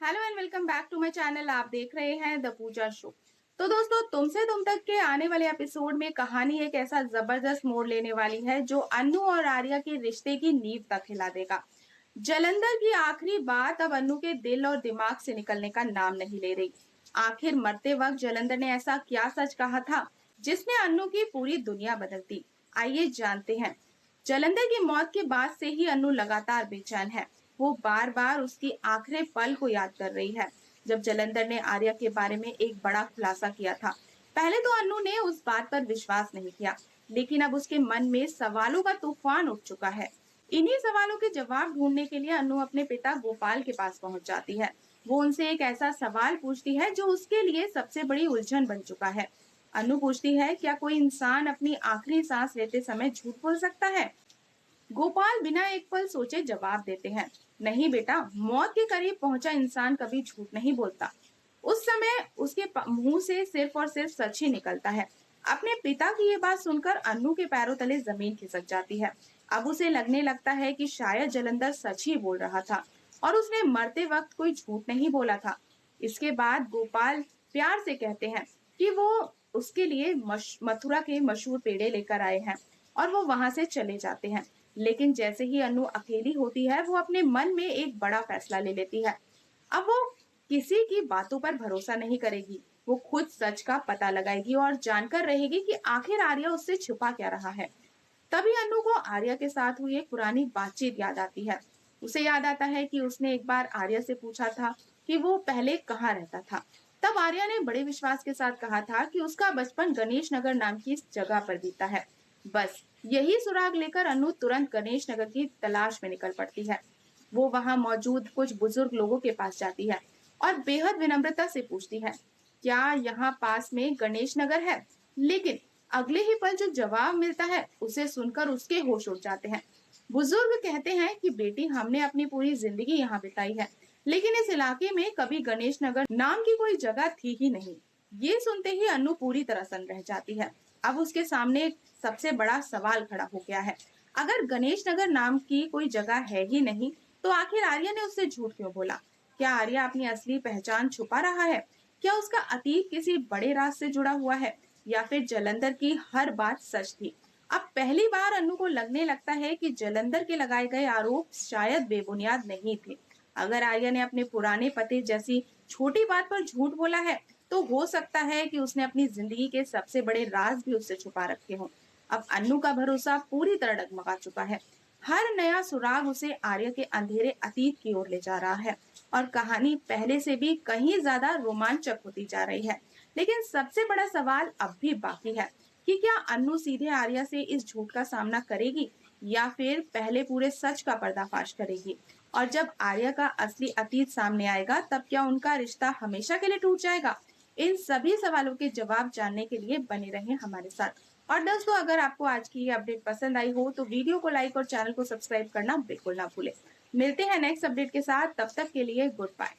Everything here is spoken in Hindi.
Hello and welcome back to my channel. आप देख रहे हैं द पूजा शो। तो दोस्तों, तुमसे तुम तक के आने वाले एपिसोड में कहानी एक ऐसा जबरदस्त मोड़ लेने वाली है जो अन्नू और आर्या के रिश्ते की नींव तक हिला देगा। जलंधर की आखिरी बात अब अन्नू के दिल और दिमाग से निकलने का नाम नहीं ले रही। आखिर मरते वक्त जलंधर ने ऐसा क्या सच कहा था जिसने अन्नू की पूरी दुनिया बदल दी। आइए जानते हैं। जलंधर की मौत के बाद से ही अन्नू लगातार बेचैन है। वो बार बार उसकी आखिरी पल को याद कर रही है जब जलंधर ने आर्या के बारे में एक बड़ा खुलासा किया था। पहले तो अन्नू ने उस बात पर विश्वास नहीं किया, लेकिन अब उसके मन में सवालों का तूफान उठ चुका है। इन्हीं सवालों के जवाब ढूंढने के लिए अन्नू अपने पिता गोपाल के पास पहुंच जाती है। वो उनसे एक ऐसा सवाल पूछती है जो उसके लिए सबसे बड़ी उलझन बन चुका है। अन्नू पूछती है, क्या कोई इंसान अपनी आखिरी सांस लेते समय झूठ बोल सकता है? गोपाल बिना एक पल सोचे जवाब देते हैं, नहीं बेटा, मौत के करीब पहुंचा इंसान कभी झूठ नहीं बोलता। उस समय उसके मुंह से सिर्फ और सिर्फ सच ही निकलता है। अपने पिता की ये बात सुनकर अन्नू के पैरों तले जमीन खिसक जाती है। अब उसे लगने लगता है कि शायद जलंधर सच ही बोल रहा था और उसने मरते वक्त कोई झूठ नहीं बोला था। इसके बाद गोपाल प्यार से कहते हैं कि वो उसके लिए मथुरा के मशहूर पेड़े लेकर आए हैं और वो वहां से चले जाते हैं। लेकिन जैसे ही अनु अकेली होती है, वो अपने मन में एक बड़ा फैसला ले लेती है। अब वो किसी की बातों पर भरोसा नहीं करेगी। वो खुद सच का पता लगाएगी और जानकर रहेगी कि आखिर आर्या उससे छुपा क्या रहा है। तभी अनु को आर्या के साथ हुई एक पुरानी बातचीत याद आती है। उसे याद आता है कि उसने एक बार आर्या से पूछा था कि वो पहले कहाँ रहता था। तब आर्या ने बड़े विश्वास के साथ कहा था कि उसका बचपन गणेश नगर नाम की इस जगह पर बीता है। बस यही सुराग लेकर अनु तुरंत गणेश नगर की तलाश में निकल पड़ती है। वो वहां मौजूद कुछ बुजुर्ग लोगों के पास जाती है और बेहद विनम्रता से पूछती है, क्या यहाँ पास में गणेश नगर है? लेकिन अगले ही पल जो जवाब मिलता है उसे सुनकर उसके होश उड़ जाते हैं। बुजुर्ग कहते हैं कि बेटी, हमने अपनी पूरी जिंदगी यहाँ बिताई है, लेकिन इस इलाके में कभी गणेश नगर नाम की कोई जगह थी ही नहीं। ये सुनते ही अनु पूरी तरह सन्न रह जाती है। अब उसके सामने एक सबसे बड़ा सवाल खड़ा हो गया है। अगर गणेश नगर नाम की कोई जगह है ही नहीं, तो आखिर आर्या ने उससे झूठ क्यों बोला? क्या आर्या अपनी असली पहचान छुपा रहा है? क्या उसका अतीत किसी बड़े राज से जुड़ा हुआ है, या फिर जलंधर की हर बात सच थी? अब पहली बार अनु को लगने लगता है कि जलंधर के लगाए गए आरोप शायद बेबुनियाद नहीं थे। अगर आर्या ने अपने पुराने पति जैसी छोटी बात पर झूठ बोला है, तो हो सकता है कि उसने अपनी जिंदगी के सबसे बड़े राज भी उससे छुपा रखे हों। अब अन्नू का भरोसा पूरी तरह डगमगा चुका है। हर नया सुराग उसे आर्य के अंधेरे अतीत की ओर ले जा रहा है और कहानी पहले से भी कहीं ज्यादा रोमांचक होती जा रही है। लेकिन सबसे बड़ा सवाल अब भी बाकी है कि क्या अन्नू सीधे आर्या से इस झूठ का सामना करेगी या फिर पहले पूरे सच का पर्दाफाश करेगी? और जब आर्या का असली अतीत सामने आएगा, तब क्या उनका रिश्ता हमेशा के लिए टूट जाएगा? इन सभी सवालों के जवाब जानने के लिए बने रहें हमारे साथ। और दोस्तों, अगर आपको आज की ये अपडेट पसंद आई हो तो वीडियो को लाइक और चैनल को सब्सक्राइब करना बिल्कुल ना भूलें। मिलते हैं नेक्स्ट अपडेट के साथ, तब तक के लिए गुड बाय।